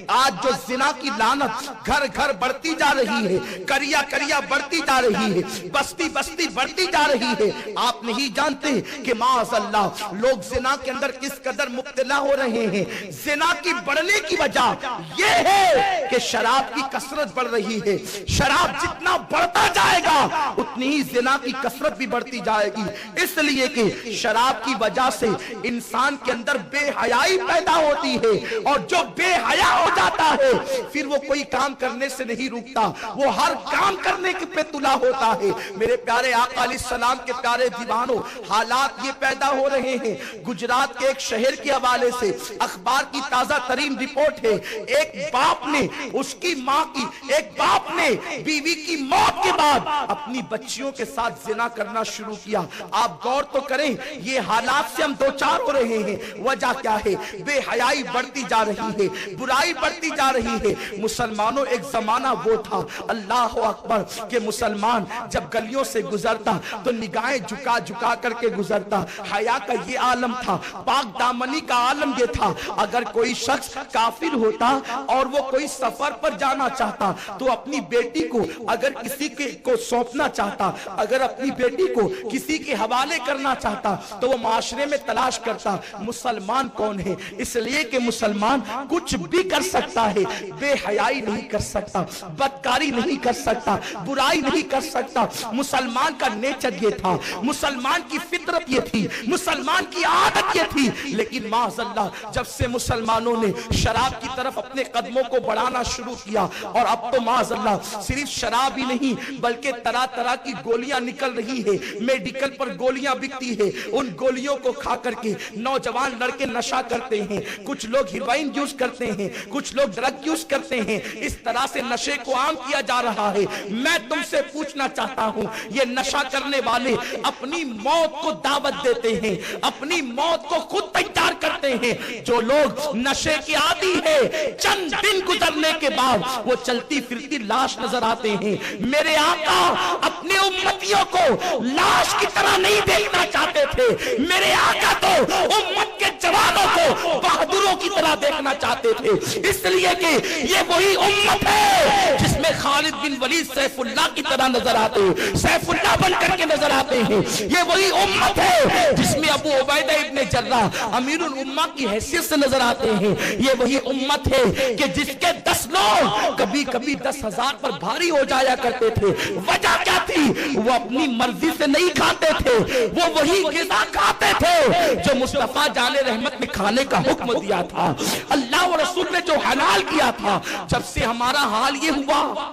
آج جو زنا کی لعنت گھر گھر بڑھتی جا رہی ہے، کریا کریا بڑھتی جا رہی ہے، بستی بستی بڑھتی جا رہی ہے، آپ نہیں جانتے کہ معاذ اللہ لوگ زنا کے اندر کس قدر مبتلا ہو رہے ہیں۔ زنا کی بڑھنے کی وجہ یہ ہے کہ شراب کی کثرت بڑھ رہی ہے۔ شراب جتنا بڑھتا جائے گا اتنی ہی زنا کی کثرت بھی بڑھتی جائے گی، اس لیے کہ شراب کی وجہ سے انسان کے اندر بے حیائی پیدا ہوتی ہے، اور جو بے حیا ہو جاتا ہے پھر وہ کوئی کام کرنے سے نہیں رکتا، وہ ہر کام کرنے کے پہ تلا ہوتا ہے۔ میرے پیارے آقا علیہ السلام کے پیارے دیوانوں، حالات یہ پیدا ہو رہے ہیں۔ گجرات کے ایک شہر کے حوالے سے اخبار کی تازہ ترین رپورٹ ہے، ایک باپ نے اس کی ماں کی، ایک باپ نے بیوی کی موت کے بعد اپنی بچیوں کے ساتھ زنا کرنا شروع کیا۔ آپ غور تو کریں، یہ حالات سے ہم دوچار ہو رہے ہیں، وجہ کیا ہے؟ بے حیائی بڑھتی جا رہی ہے، برائی بڑھتی جا رہی ہے۔ مسلمانوں ایک زمانہ وہ تھا، اللہ اکبر، کہ مسلمان جب گلیوں سے گزرتا تو نگاہیں جھکا جھکا کر کے گزرتا۔ حیا کا یہ عالم تھا، پاک دامنی کا عالم یہ تھا۔ اگر کوئی شخص کافر ہوتا اور وہ کوئی سفر پر جانا چاہتا تو اپنی بیٹی کو اگر کسی کو سونپنا چاہتا، اگر اپنی بیٹی کو کسی کے حوالے کرنا چاہتا تو وہ معاشرے میں تلاش کرتا مسلمان کون ہے، اس لیے کہ مسلمان کچھ بھی کر سکتا ہے، بے حیائی نہیں کر سکتا، بدکاری نہیں کر سکتا، برائی نہیں کر سکتا۔ مسلمان کا نیچر یہ تھا، مسلمان کی فطرت یہ تھی، مسلمان کی عادت یہ تھی، لیکن معاذ اللہ جب سے مسلمانوں نے شراب کی طرف اپنے قدموں کو بڑھانا شروع کیا، اور اب تو معاذ اللہ صرف شراب ہی نہیں بلکہ طرح طرح کی گولیاں نکل رہی ہے، میڈیکل پر گولیاں بکتی ہے، ان گولیوں کو کھا کر کے نوجوان لڑکے نشہ کرتے ہیں، کچھ لوگ ہیروئن یوز کرتے ہیں، کچھ لوگ ڈرگ یوز کرتے ہیں، اس طرح سے نشے کو عام کیا جا رہا ہے۔ میں تم سے پوچھنا چاہتا ہوں، یہ نشہ کرنے والے اپنی موت کو دعوت دیتے ہیں، اپنی موت کو خود تیار کرتے ہیں۔ جو لوگ نشے کے عادی ہیں، چند دن گزرنے کے بعد وہ چلتی پھرتی لاش نظر آتے ہیں۔ میرے آقا اپنے امتیوں کو لاش کی طرح نہیں دیکھنا چاہتے تھے، میرے آقا تو امت کے جوانوں کو بہادروں کی طرح دیکھنا چاہتے تھے، اس لیے کہ یہ وہی امت ہے جس میں خالد بن ولید سیف اللہ کی طرح نظر آتے ہیں، سیف اللہ بن کر کے نظر آتے ہیں۔ یہ وہی امت ہے جس میں ابو عبیدہ ابن جراح امیر الامہ کی حیثیت سے نظر آتے ہیں۔ یہ وہی امت ہے کہ جس کے 10 لوگ کبھی کبھی 10,000 پر بھاری ہو جایا کرتے تھے۔ وجہ کیا تھی؟ وہ اپنی مرضی سے نہیں کھاتے تھے، وہ وہی غذا کھاتے تھے جو مصطفیٰ جان رحمت نے کھانے کا حکم دیا تھا، اللہ و رسول نے جو حلال کیا تھا۔ جب سے ہمارا حال یہ ہوا،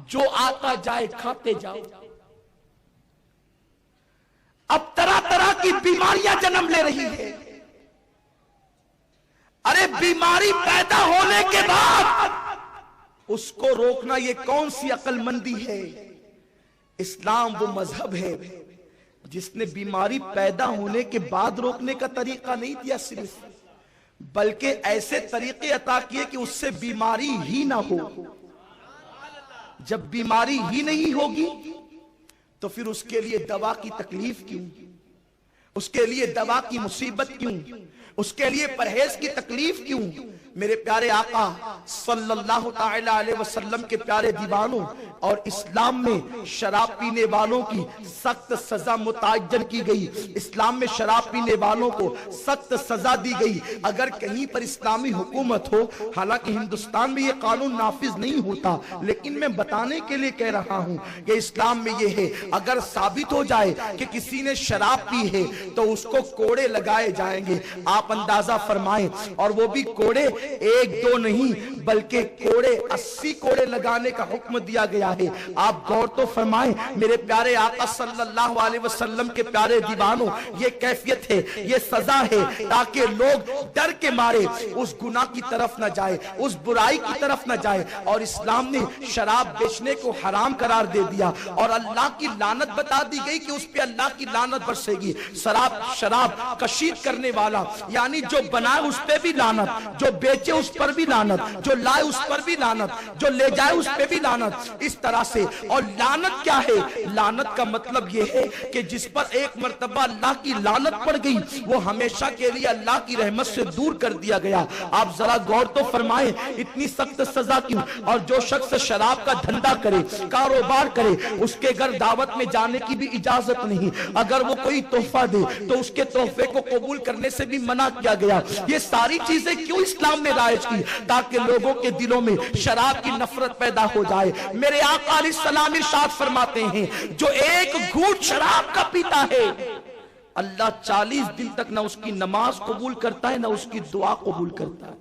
جو آتا جائے کھاتے جاؤ۔ اب طرح طرح کی بیماریاں جنم لے رہی ہیں۔ ارے بیماری پیدا ہونے کے بعد اس کو روکنا یہ کون سی عقل مندی ہے؟ اسلام وہ مذہب ہے جس نے بیماری پیدا ہونے کے بعد روکنے کا طریقہ نہیں دیا صرف، بلکہ ایسے طریقے عطا کیے کہ اس سے بیماری ہی نہ ہو۔ جب بیماری ہی نہیں ہوگی تو پھر اس کے لیے دوا کی تکلیف کیوں، اس کے لیے دوا کی مصیبت کیوں، اس کے لیے پرہیز کی تکلیف کیوں؟ میرے پیارے آقا صلی اللہ تعالی علیہ وسلم کے پیارے دیوانوں، اور اسلام میں شراب پینے والوں کی سخت سزا متعین کی گئی، اسلام میں شراب پینے والوں کو سخت سزا دی گئی۔ اگر کہیں پر اسلامی حکومت ہو، حالانکہ ہندوستان میں یہ قانون نافذ نہیں ہوتا، لیکن میں بتانے کے لیے کہہ رہا ہوں کہ اسلام میں یہ ہے، اگر ثابت ہو جائے کہ کسی نے شراب پی ہے تو اس کو کوڑے لگائے جائیں گے۔ آپ اندازہ فرمائیں، اور وہ بھی کوڑے 1-2 نہیں بلکہ کوڑے 80 کوڑے لگانے کا حکم دیا گیا ہے۔ آپ غور تو فرمائیں میرے پیارے آقا صلی اللہ علیہ وسلم کے پیارے دیوانوں، یہ کیفیت ہے، یہ سزا ہے تاکہ لوگ ڈر کے مارے اس گناہ کی طرف نہ جائے، اس برائی کی طرف نہ جائے۔ اور اسلام نے شراب بیچنے کو حرام قرار دے دیا، اور اللہ کی لعنت بتا دی گئی کہ اس پہ اللہ کی لعنت برسے گی۔ شراب کشید کرنے والا یعنی جو بنائے اس پہ بھی لعنت، جو بیچے اس پر بھی لعنت، جو جو لائے اس پر بھی لعنت, جو لے جائے اس پہ بھی لعنت, اس طرح سے. اور لعنت کیا ہے؟ لعنت کا مطلب یہ ہے کہ جس پر ایک مرتبہ اللہ کی لعنت پڑ گئی وہ ہمیشہ کے لیے اللہ کی رحمت سے دور کر دیا گیا. آپ ذرا غور تو فرمائیں, اتنی سخت سزا کیوں؟ اور جو شخص شراب کا دھندا کرے, کاروبار کرے, اس کے گھر دعوت میں جانے کی بھی اجازت نہیں. اگر وہ کوئی تحفہ دے تو اس کے تحفے کو قبول کرنے سے بھی منع کیا گیا. یہ ساری چیزیں کیوں اسلام نے رائج کی؟ تاکہ لوگوں کے دلوں میں شراب کی نفرت پیدا ہو جائے. میرے آقا علیہ السلام ارشاد فرماتے ہیں, جو ایک گھونٹ شراب کا پیتا ہے اللہ 40 دن تک نہ اس کی نماز قبول کرتا ہے نہ اس کی دعا قبول کرتا ہے.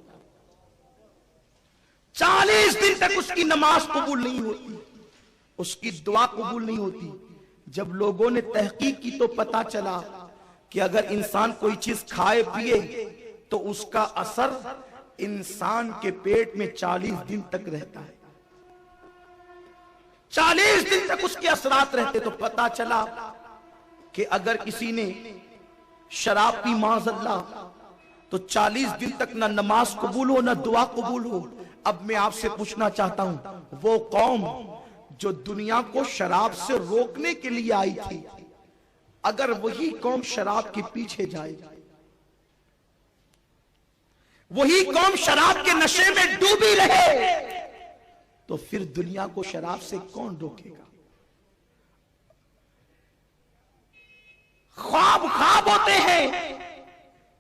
40 دن تک اس کی نماز قبول نہیں ہوتی, اس کی دعا قبول نہیں ہوتی. جب لوگوں نے تحقیق کی تو پتا چلا کہ اگر انسان کوئی چیز کھائے پیے تو اس کا اثر انسان کے پیٹ میں 40 دن تک رہتا ہے. 40 دن تک اس کے اثرات رہتے. تو پتا چلا کہ اگر کسی نے شراب پی معاذ اللہ تو 40 دن تک نہ نماز قبول ہو نہ دعا قبول ہو. اب میں آپ سے پوچھنا چاہتا ہوں, وہ قوم جو دنیا کو شراب سے روکنے کے لیے آئی تھی, اگر وہی قوم شراب کے پیچھے جائے, وہی قوم شراب کے نشے میں ڈوبی رہے, تو پھر دنیا کو شراب سے کون روکے گا؟ خواب خواب ہوتے ہیں,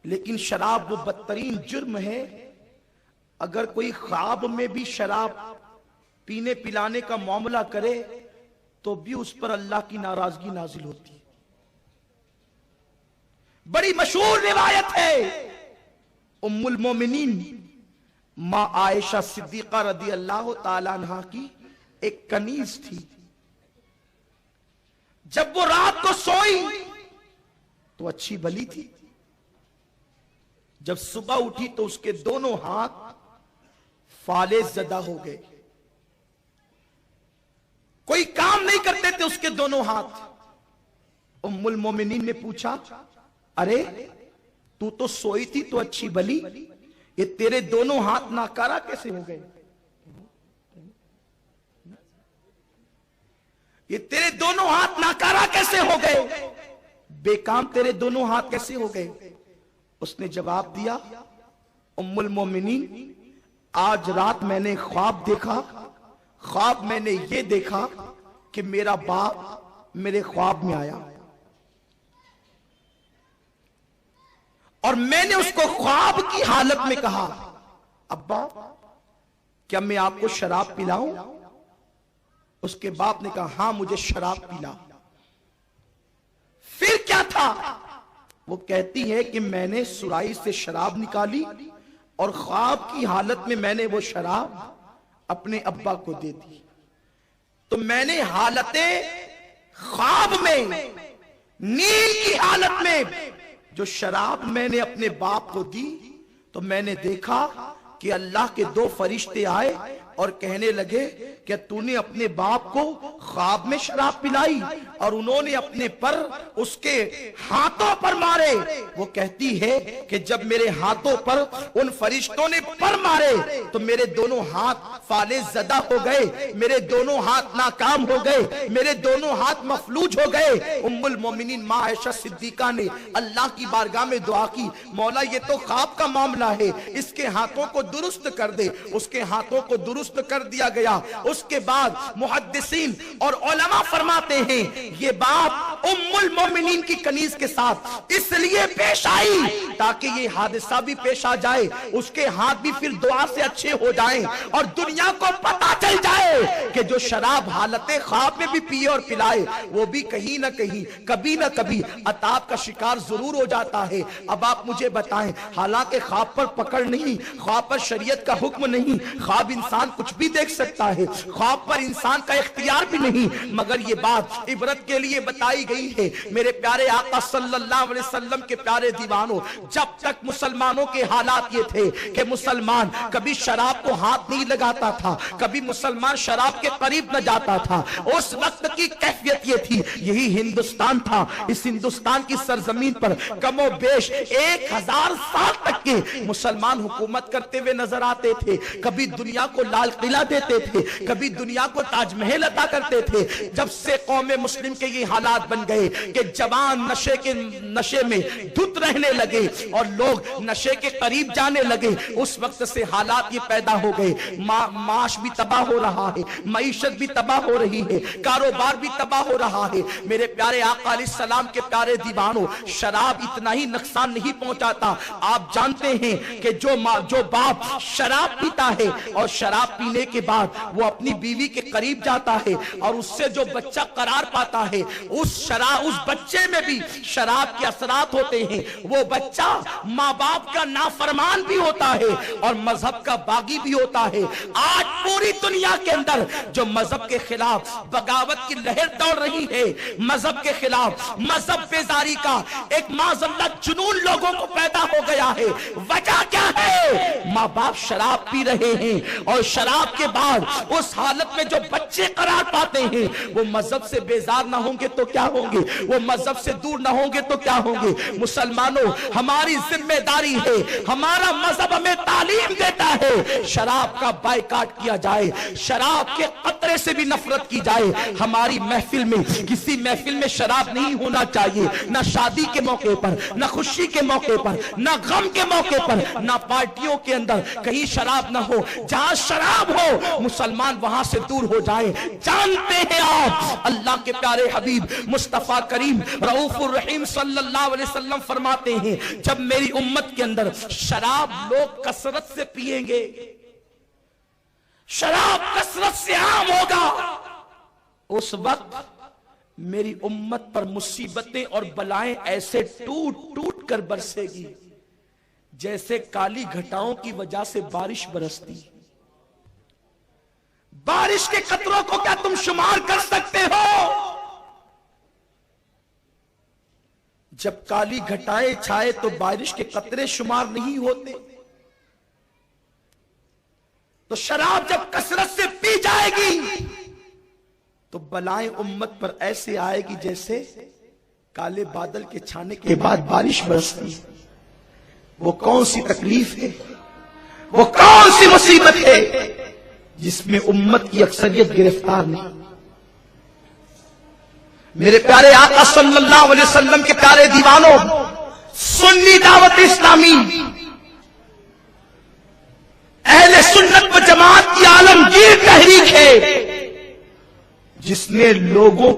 لیکن شراب وہ بدترین جرم ہے. اگر کوئی خواب میں بھی شراب پینے پلانے کا معاملہ کرے تو بھی اس پر اللہ کی ناراضگی نازل ہوتی ہے. بڑی مشہور روایت ہے, ام المومنین ماں عائشہ صدیقہ رضی اللہ تعالی عنہ کی ایک کنیز تھی. جب وہ رات کو سوئی تو اچھی بھلی تھی, جب صبح اٹھی تو اس کے دونوں ہاتھ فالج زدہ ہو گئے. کوئی کام نہیں کرتے تھے اس کے دونوں ہاتھ. ام المومنین نے پوچھا, ارے تو سوئی تھی تو اچھی بھلی, یہ تیرے دونوں ہاتھ ناکارہ کیسے ہو گئے؟ یہ تیرے دونوں ہاتھ ناکارہ کیسے ہو گئے؟ بے کام تیرے دونوں ہاتھ کیسے ہو گئے؟ اس نے جواب دیا, ام المومنین آج رات میں نے خواب دیکھا. خواب میں نے یہ دیکھا کہ میرا باپ میرے خواب میں آیا اور میں نے اس کو خواب کی حالت میں کہا, ابا کیا میں آپ کو شراب پلاؤں؟ اس کے باپ نے کہا, ہاں مجھے شراب پلا. پھر کیا تھا؟ وہ کہتی ہے کہ میں نے سرائی سے شراب نکالی اور خواب کی حالت میں میں نے وہ شراب اپنے ابا کو دے دی. تو میں نے حالت خواب میں, نیند کی حالت میں جو شراب میں نے اپنے باپ کو دی تو میں نے دیکھا کہ اللہ کے 2 فرشتے آئے اور کہنے لگے کہ تو نے اپنے باپ کو خواب میں شراب پلائی, اور انہوں نے اپنے پر اس کے ہاتھوں پر مارے. وہ کہتی ہے کہ جب میرے ہاتھوں پر ان فرشتوں نے پر مارے تو میرے دونوں ہاتھ فالج زدہ ہو گئے, میرے دونوں ہاتھ ناکام ہو گئے, میرے دونوں ہاتھ مفلوج ہو گئے. ام المومنین ماں عائشہ صدیقہ نے اللہ کی بارگاہ میں دعا کی, مولا یہ تو خواب کا معاملہ ہے, اس کے ہاتھوں کو درست کر دے. اس کے ہاتھوں کو درست کر دیا گیا. اس کے بعد محدثین اور علماء فرماتے ہیں یہ بات ام المومنین کی کنیز کے ساتھ اس لیے پیش آئی تاکہ یہ حادثہ بھی پیش آ جائے, اس کے ہاتھ بھی پھر دعا سے اچھے ہو جائیں اور دنیا کو پتا چل جائے کہ جو شراب حالت خواب میں بھی پیے اور پلائے وہ بھی کہیں نہ کہیں کبھی نہ کبھی عذاب کا شکار ضرور ہو جاتا ہے. اب آپ مجھے بتائیں, حالانکہ خواب پر پکڑ نہیں, خواب پر شریعت کا حکم نہیں, خواب انسان کچھ بھی دیکھ سکتا ہے, خواب پر انسان کا اختیار بھی نہیں, مگر یہ بات عبرت کے لیے بتائی گئی ہے. میرے پیارے آقا صلی اللہ علیہ وسلم کے پیارے دیوانوں, جب تک مسلمانوں کے حالات یہ تھے کہ مسلمان کبھی شراب کو ہاتھ نہیں لگاتا تھا, کبھی مسلمان شراب کے قریب نہ جاتا تھا, اس وقت کی کیفیت یہ تھی. یہی ہندوستان تھا. اس ہندوستان کی سرزمین پر کم و بیش 1000 سال تک کے مسلمان حکومت کرتے ہوئے نظر آتے تھے، کبھی دنیا کو لال قلعہ دیتے تھے، کبھی دنیا کو تاج محل عطا کرتے تھے۔ جب سے قوم مسلم کے یہ حالات بن گئے کہ جوان نشے میں دھت رہنے لگے اور لوگ نشے کے قریب جانے لگے، اس وقت سے حالات یہ پیدا ہو گئے، معاش بھی تباہ ہو رہا ہے، معیشت بھی تباہ ہو رہی ہے، کاروبار بھی تباہ ہو رہا ہے۔ میرے پیارے آقا علیہ السلام کے پیارے دیوانوں، شراب اتنا ہی نقصان نہیں پہنچاتا۔ آپ جانتے ہیں کہ جو باپ شراب پیتا ہے اور شراب پینے کے بعد وہ اپنی بیوی کے قریب جاتا ہے اور اس سے جو بچہ قرار پاتا ہے، اس بچے میں بھی شراب کے اثرات ہوتے ہیں۔ وہ بچہ ماں باپ کا نافرمان بھی ہوتا ہے اور مذہب کا باغی بھی ہوتا ہے۔ آج پوری دنیا کے اندر جو مذہب کے خلاف بغاوت کی لہر دوڑ رہی ہے، مذہب کے خلاف مذہب بیزاری کا ایک معاذ اللہ جنون لوگوں کو پیدا ہو گیا ہے۔ وجہ کیا ہے؟ ماں باپ شراب پی رہے ہیں اور شراب کے بعد اس حالت میں جو بچے قرار پاتے ہیں، وہ مذہب سے بیزار نہ ہوں گے تو کیا ہوں گے؟ وہ مذہب سے دور نہ ہوں گے تو کیا ہوں گے؟ مسلمانوں، ہماری ذمہ داری ہے، ہمارا مذہب ہمیں تعلیم دیتا ہے، شراب کا بائیکاٹ کیا جائے، شراب کے قطرے سے بھی نفرت کی جائے۔ ہماری محفل میں کسی محفل میں شراب نہیں ہونا چاہیے، نہ شادی کے موقع پر، نہ خوشی کے موقع پر، نہ غم کے موقع پر، نہ پارٹیوں کے اندر کہیں شراب نہ ہو۔ جہاں شراب ہو مسلمان وہاں سے دور ہو جائے۔ جانتے ہیں آپ اللہ کے پیارے حبیب مصطفیٰ کریم رؤوف الرحیم صلی اللہ علیہ وسلم فرماتے ہیں، جب میری امت کے اندر شراب لوگ کثرت سے پیئیں گے، شراب کثرت سے عام ہوگا، اس وقت میری امت پر مصیبتیں اور بلائیں ایسے ٹوٹ ٹوٹ کر برسے گی جیسے کالی گھٹاؤں کی وجہ سے بارش برستی۔ بارش کے قطروں کو کیا تم شمار کر سکتے ہو؟ جب کالی گھٹائیں چھائے تو بارش کے قطرے شمار نہیں ہوتے۔ تو شراب جب کثرت سے پی جائے گی تو بلائیں امت پر ایسے آئے گی جیسے کالے بادل کے چھانے کے بعد بارش برستی۔ وہ کون سی تکلیف ہے، وہ کون سی مصیبت ہے جس میں امت کی اکثریت گرفتار نہیں؟ میرے پیارے آقا صلی اللہ علیہ وسلم کے پیارے دیوانوں، سنی دعوت اسلامی اہل سنت و جماعت کی عالمگیر تحریک ہے، جس نے لوگوں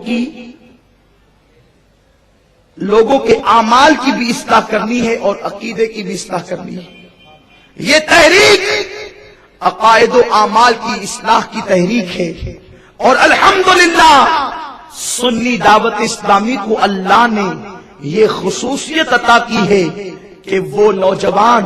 کے اعمال کی بھی اصلاح کرنی ہے اور عقیدے کی بھی اصلاح کرنی ہے۔ یہ تحریک عقائد و اعمال کی اصلاح کی تحریک ہے، اور الحمدللہ سنی دعوت اسلامی کو اللہ نے یہ خصوصیت عطا کی ہے کہ وہ نوجوان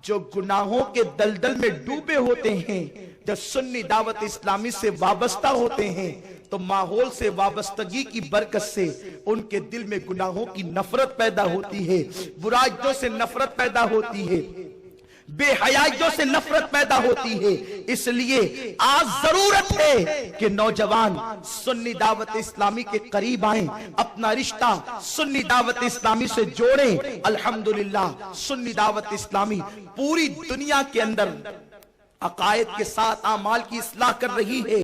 جو گناہوں کے دلدل میں ڈوبے ہوتے ہیں، جب سنی دعوت اسلامی سے وابستہ ہوتے ہیں تو ماحول سے وابستگی کی برکت سے ان کے دل میں گناہوں کی نفرت پیدا ہوتی ہے، برائیوں سے نفرت پیدا ہوتی ہے، بے حیائیوں سے نفرت پیدا ہوتی ہے۔ اس لیے آج ضرورت ہے کہ نوجوان سنی دعوت اسلامی کے قریب آئیں، اپنا رشتہ سنی دعوت اسلامی سے جوڑیں۔ الحمدللہ سنی دعوت اسلامی پوری دنیا کے اندر عقائد کے ساتھ اعمال کی اصلاح کر رہی ہے۔